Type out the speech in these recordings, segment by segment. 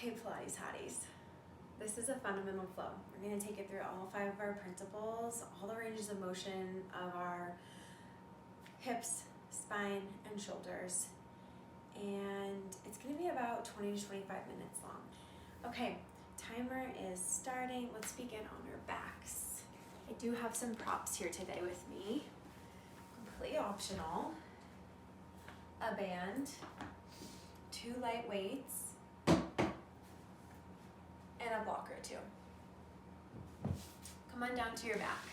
Okay, Pilates hotties. This is a fundamental flow. We're going to take it through all 5 of our principles, all the ranges of motion of our hips, spine, and shoulders. And it's going to be about 20 to 25 minutes long. Okay, timer is starting. Let's begin on our backs. I do have some props here today with me. Completely optional. A band, 2 light weights, and a block or 2. Come on down to your back.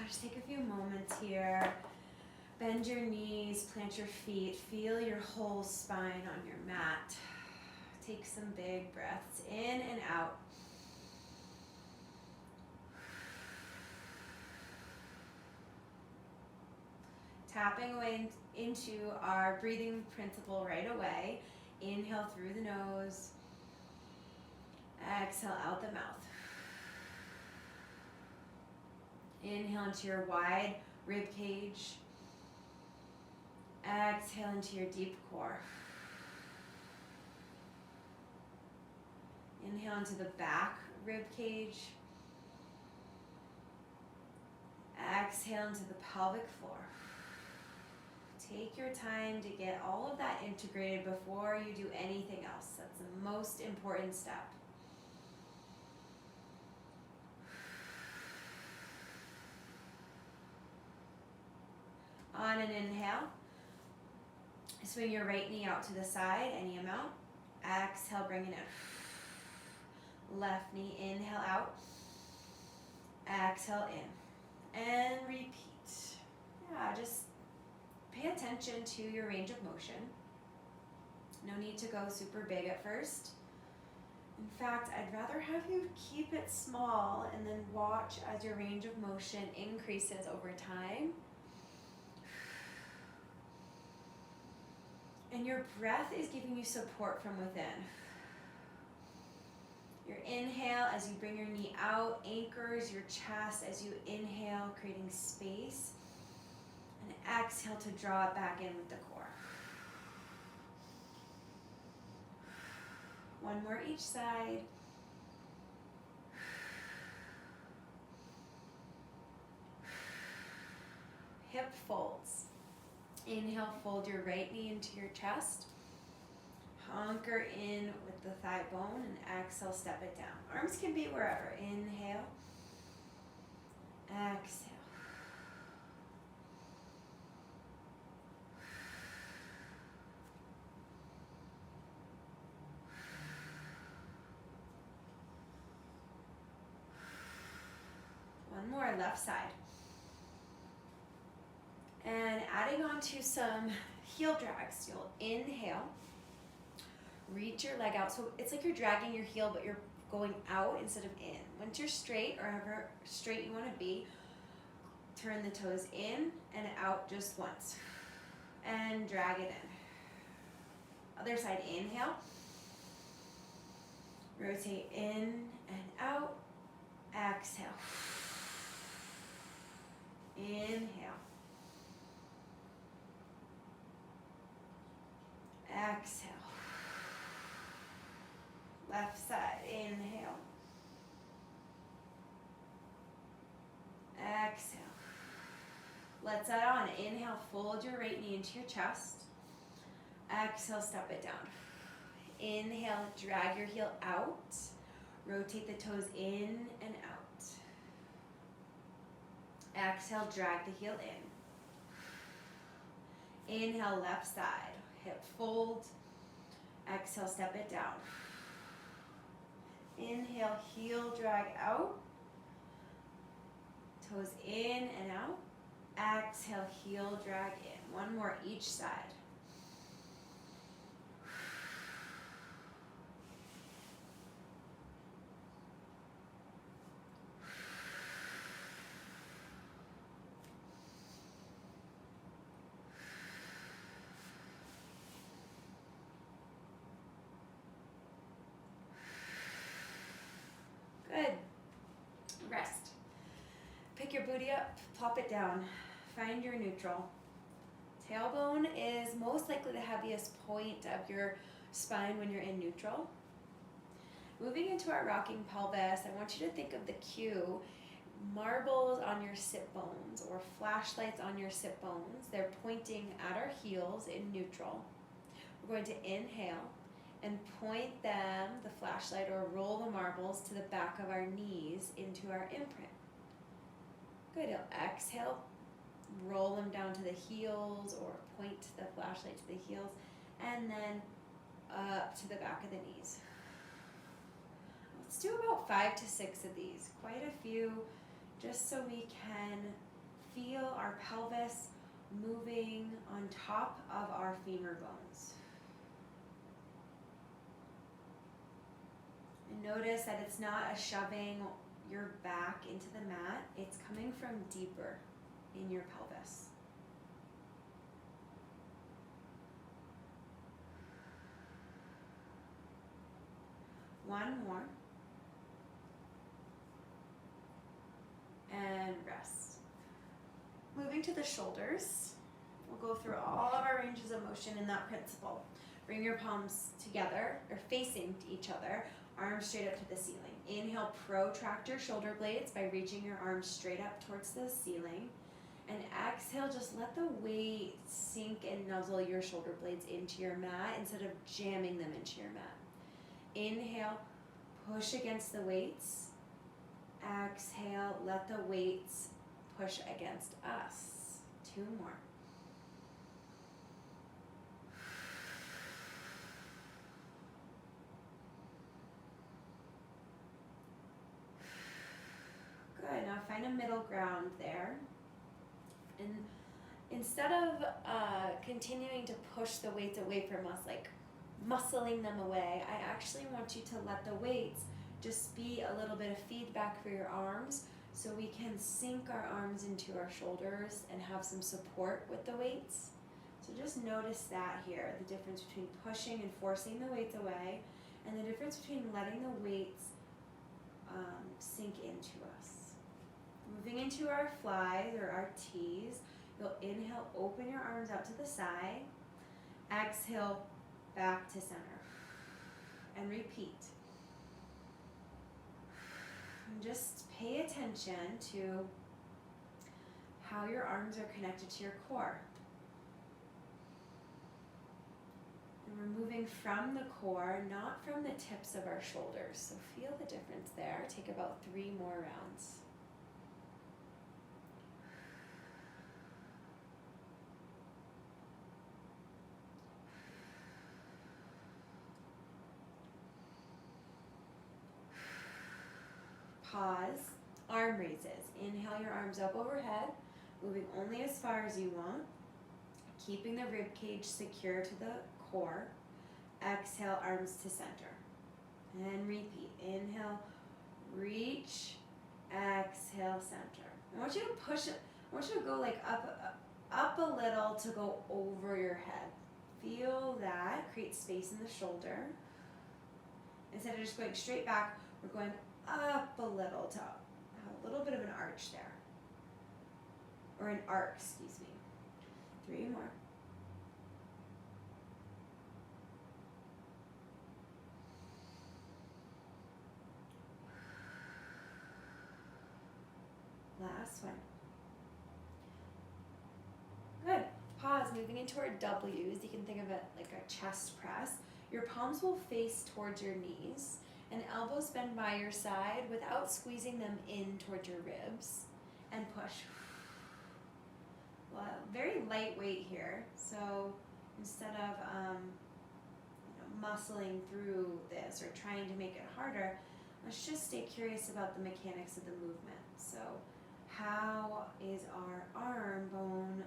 Just take a few moments here. Bend your knees, plant your feet, feel your whole spine on your mat. Take some big breaths in and out. Tapping away into our breathing principle right away. Inhale through the nose. Exhale out the mouth. Inhale into your wide rib cage. Exhale into your deep core. Inhale into the back rib cage. Exhale into the pelvic floor. Take your time to get all of that integrated before you do anything else. That's the most important step. On an inhale, swing your right knee out to the side, any amount. Exhale, bring it in. Left knee, inhale out. Exhale in. And repeat. Yeah, just pay attention to your range of motion. No need to go super big at first. In fact, I'd rather have you keep it small and then watch as your range of motion increases over time. And your breath is giving you support from within. Your inhale as you bring your knee out anchors your chest as you inhale, creating space. And exhale to draw it back in with the core. One more each side. Hip folds. Inhale, fold your right knee into your chest. Hunker in with the thigh bone and exhale, step it down. Arms can be wherever. Inhale. Exhale. One more, left side. And adding on to some heel drags. You'll inhale, reach your leg out. So it's like you're dragging your heel, but you're going out instead of in. Once you're straight, or however straight you want to be, turn the toes in and out just once. And drag it in. Other side, inhale. Rotate in and out. Exhale. Inhale. Exhale. Left side, inhale. Exhale. Let's add on. Inhale, fold your right knee into your chest. Exhale, step it down. Inhale, drag your heel out. Rotate the toes in and out. Exhale, drag the heel in. Inhale, left side. Hip fold. Exhale, step it down. Inhale, heel drag out. Toes in and out. Exhale, heel drag in. One more each side. Good. Rest. Pick your booty up, plop it down. Find your neutral. Tailbone is most most likely the heaviest point of your spine when you're in neutral. Moving into our rocking pelvis, I want you to think of the cue, marbles on your sit bones or flashlights on your sit bones. They're pointing at our heels in neutral. We're going to inhale and point them, the flashlight, or roll the marbles to the back of our knees into our imprint. Good. You'll exhale, roll them down to the heels or point the flashlight to the heels, and then up to the back of the knees. Let's do about 5 to 6 of these, quite a few, just so we can feel our pelvis moving on top of our femur bones. And notice that it's not a shoving your back into the mat, it's coming from deeper in your pelvis. One more. And rest. Moving to the shoulders, we'll go through all of our ranges of motion in that principle. Bring your palms together or facing each other, arms straight up to the ceiling. Inhale, protract your shoulder blades by reaching your arms straight up towards the ceiling. And exhale, just let the weight sink and nuzzle your shoulder blades into your mat instead of jamming them into your mat. Inhale, push against the weights. Exhale, let the weights push against us. 2 more. Good, now find a middle ground there. And instead of continuing to push the weights away from us, like muscling them away, I actually want you to let the weights just be a little bit of feedback for your arms so we can sink our arms into our shoulders and have some support with the weights. So just notice that here, the difference between pushing and forcing the weights away and the difference between letting the weights sink into us. Moving into our flies or our T's, you'll inhale, open your arms out to the side. Exhale, back to center. And repeat. And just pay attention to how your arms are connected to your core. And we're moving from the core, not from the tips of our shoulders. So feel the difference there. Take about 3 more rounds. Pause, arm raises. Inhale your arms up overhead, moving only as far as you want, keeping the rib cage secure to the core. Exhale, arms to center. And repeat. Inhale, reach, exhale, center. I want you to push it. I want you to go like up a little to go over your head. Feel that. Create space in the shoulder. Instead of just going straight back, we're going up a little to have a little bit of an arch there. Or an arc, excuse me. 3 more. Last one. Good. Pause, moving into our W's. You can think of it like a chest press. Your palms will face towards your knees and elbows bend by your side without squeezing them in towards your ribs. And push. Well, very lightweight here. So instead of muscling through this or trying to make it harder, let's just stay curious about the mechanics of the movement. So how is our arm bone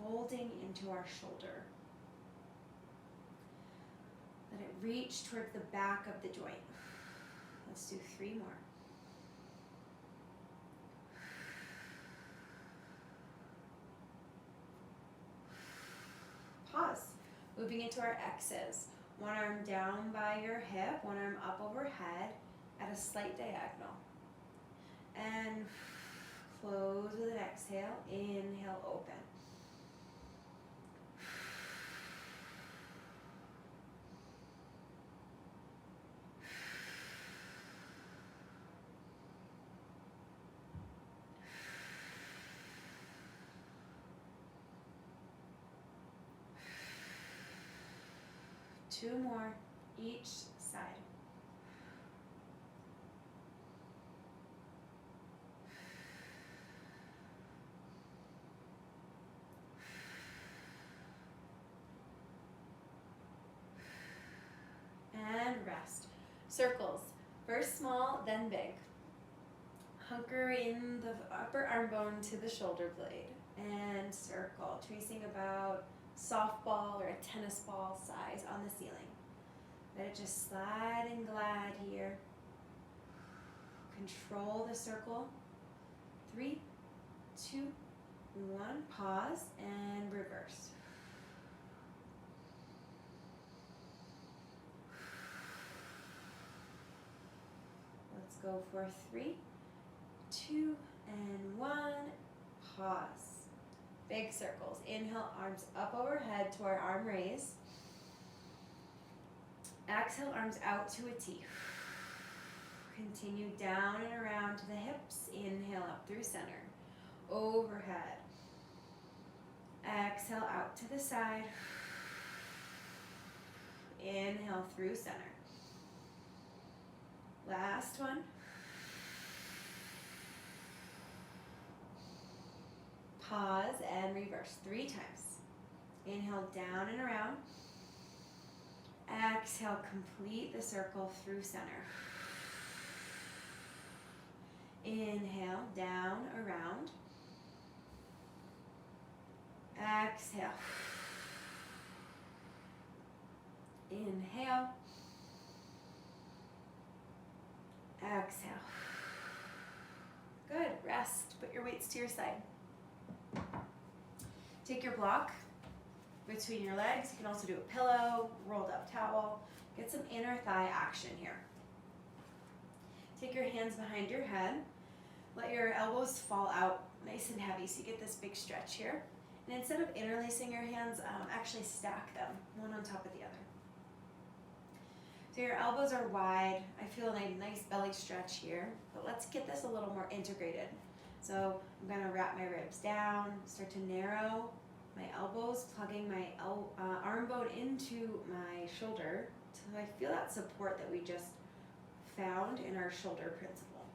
folding into our shoulder? Let it reach towards the back of the joint. Let's do 3 more. Pause. Moving into our X's. One arm down by your hip, one arm up overhead at a slight diagonal. And close with an exhale. Inhale, open. 2 more each side. And rest. Circles. First small, then big. Hunker in the upper arm bone to the shoulder blade. And circle, tracing about softball or a tennis ball size on the ceiling. Let it just slide and glide here. Control the circle. 3, 2, 1. Pause and reverse. Let's go for 3, 2, and 1. Pause. Big circles. Inhale, arms up overhead to our arm raise. Exhale, arms out to a T. Continue down and around to the hips. Inhale up through center. Overhead. Exhale out to the side. Inhale through center. Last one. Pause and reverse 3 times. Inhale down and around. Exhale, complete the circle through center. Inhale, down, around. Exhale. Inhale. Exhale. Good. Rest. Put your weights to your side. Take your block between your legs. You can also do a pillow, rolled up towel. Get some inner thigh action here. Take your hands behind your head. Let your elbows fall out nice and heavy so you get this big stretch here. And instead of interlacing your hands, actually stack them, one on top of the other. So your elbows are wide. I feel a nice belly stretch here, but let's get this a little more integrated. So I'm gonna wrap my ribs down, start to narrow my elbows, plugging my arm bone into my shoulder so I feel that support that we just found in our shoulder principle.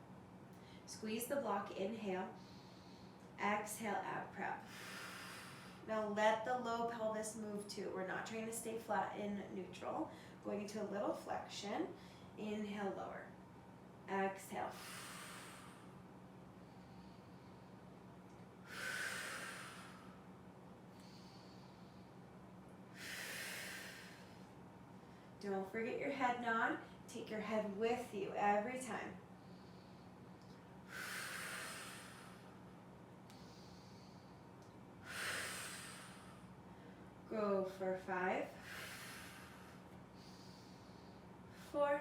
Squeeze the block, inhale, exhale, ab prep. Now let the low pelvis move too. We're not trying to stay flat in neutral. Going into a little flexion, inhale, lower, exhale. Don't forget your head nod. Take your head with you every time. Go for 5, 4,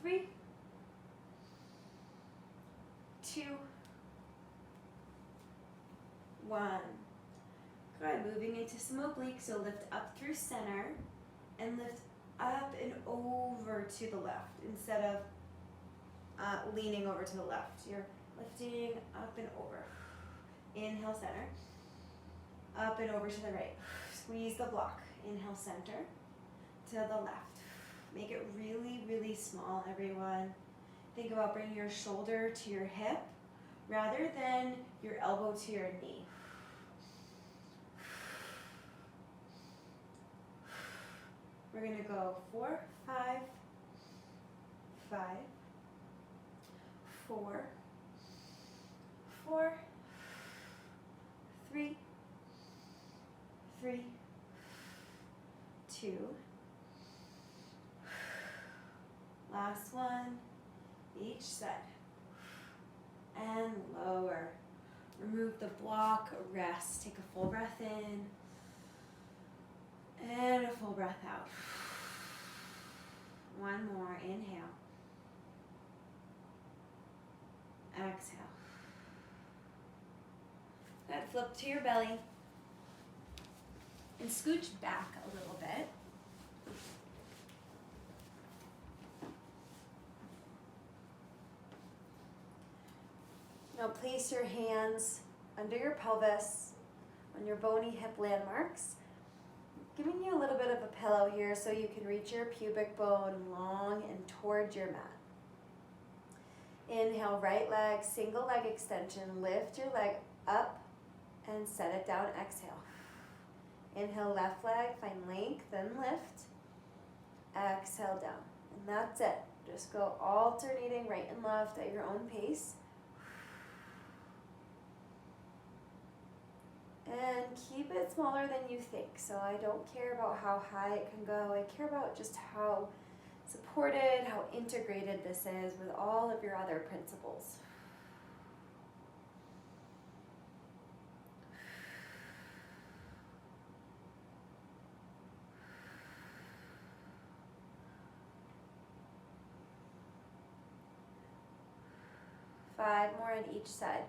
3, 2, 1. Good, moving into some oblique, so lift up through center and lift up and over to the left instead of leaning over to the left. You're lifting up and over. Inhale, center, up and over to the right. Squeeze the block. Inhale, center, to the left. Make it really, really small, everyone. Think about bringing your shoulder to your hip rather than your elbow to your knee. We're gonna go 4, 5, 5, 4, 4, 3, 3, 2. Last one, each side. And lower. Remove the block, rest. Take a full breath in. And a full breath out. One more, inhale. Exhale. Good, flip to your belly. And scooch back a little bit. Now place your hands under your pelvis, on your bony hip landmarks. Giving you a little bit of a pillow here so you can reach your pubic bone long and towards your mat. Inhale, right leg, single leg extension. Lift your leg up and set it down. Exhale. Inhale, left leg, find length, then lift. Exhale down. And that's it. Just go alternating right and left at your own pace. And keep it smaller than you think. So I don't care about how high it can go. I care about just how supported, how integrated this is with all of your other principles. Five more on each side.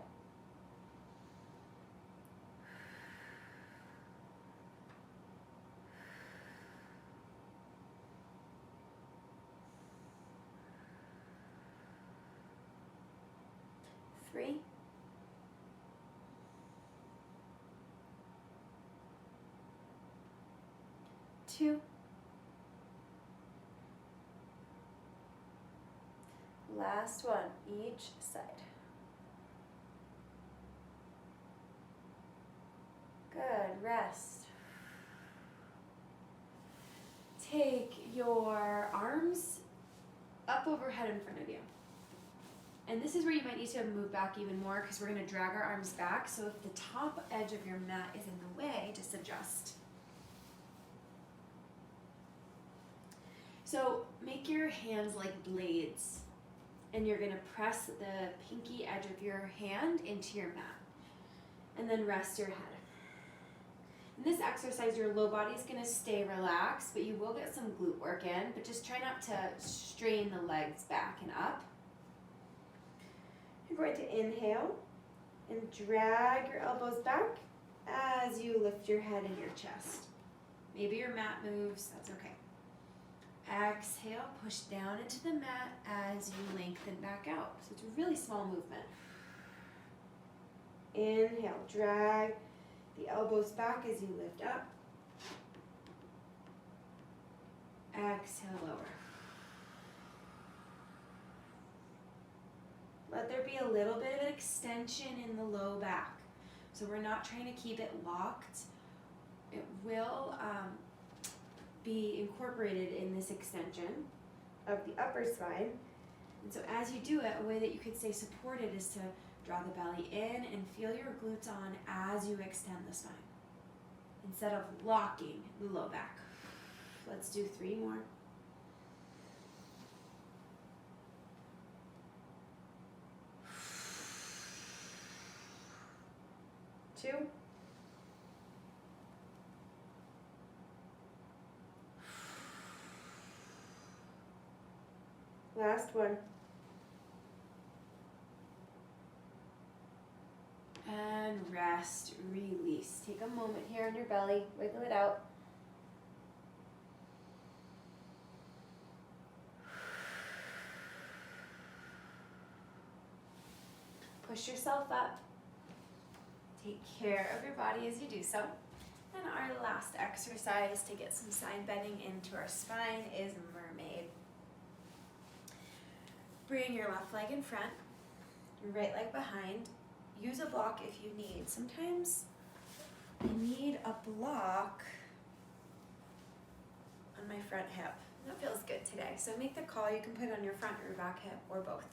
Three. Two. Last one, each side. Good, rest. Take your arms up overhead in front of you. And this is where you might need to move back even more because we're going to drag our arms back. So if the top edge of your mat is in the way, just adjust. So make your hands like blades. And you're going to press the pinky edge of your hand into your mat. And then rest your head. In this exercise, your low body is going to stay relaxed, but you will get some glute work in. But just try not to strain the legs back and up. You're going to inhale and drag your elbows back as you lift your head and your chest. Maybe your mat moves, that's okay. Exhale, push down into the mat as you lengthen back out. So it's a really small movement. Inhale, drag the elbows back as you lift up. Exhale, lower. Let there be a little bit of an extension in the low back. So we're not trying to keep it locked. It will be incorporated in this extension of the upper spine. And so as you do it, a way that you could stay supported is to draw the belly in and feel your glutes on as you extend the spine, instead of locking the low back. Let's do 3 more. Two. Last one. And rest, release. Take a moment here on your belly, wiggle it out. Push yourself up. Take care of your body as you do so. And our last exercise to get some side bending into our spine is Mermaid. Bring your left leg in front, your right leg behind. Use a block if you need. Sometimes I need a block on my front hip. That feels good today. So make the call. You can put it on your front or your back hip or both.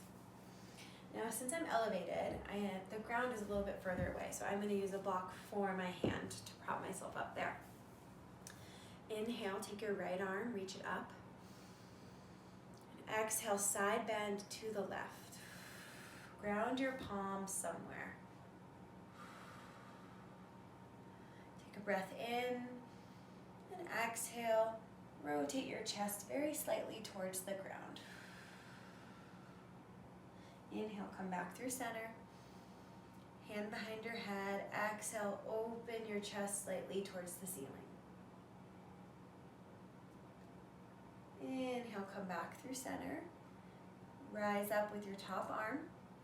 Now, since I'm elevated, the ground is a little bit further away, so I'm going to use a block for my hand to prop myself up there. Inhale, take your right arm, reach it up. And exhale, side bend to the left. Ground your palms somewhere. Take a breath in, and exhale, rotate your chest very slightly towards the ground. Inhale, come back through center. Hand behind your head. Exhale, open your chest slightly towards the ceiling. Inhale, come back through center. Rise up with your top arm.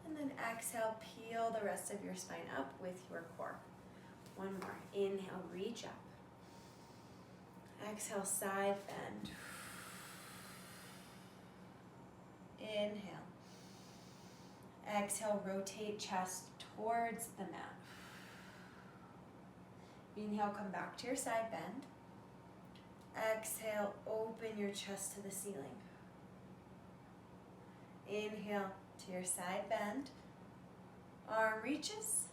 And then exhale, peel the rest of your spine up with your core. One more. Inhale, reach up. Exhale, side bend. Inhale. Exhale, rotate chest towards the mat. Inhale, come back to your side bend. Exhale, open your chest to the ceiling. Inhale to your side bend. Arm reaches,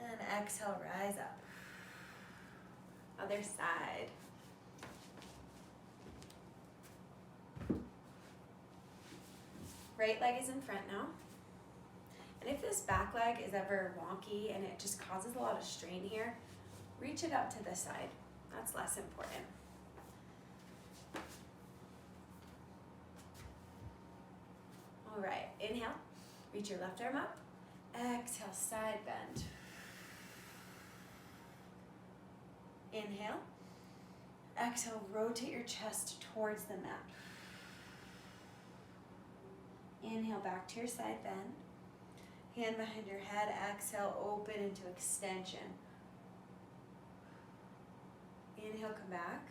and exhale, rise up. Other side. Right leg is in front now. And if this back leg is ever wonky and it just causes a lot of strain here, reach it up to the side. That's less important. All right, inhale, reach your left arm up. Exhale, side bend. Inhale. Exhale, rotate your chest towards the mat. Inhale, back to your side bend. Hand behind your head, exhale, open into extension. Inhale, come back.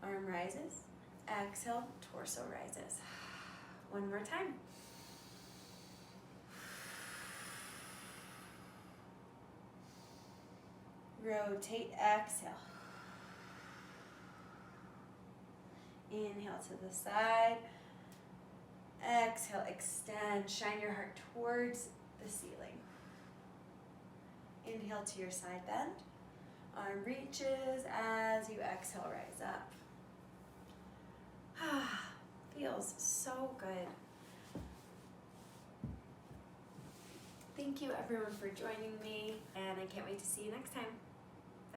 Arm rises. Exhale, torso rises. One more time. Rotate, exhale. Inhale to the side. Exhale, extend, shine your heart towards the ceiling. Inhale to your side bend. Arm reaches as you exhale, rise up. Feels so good. Thank you everyone for joining me, and I can't wait to see you next time.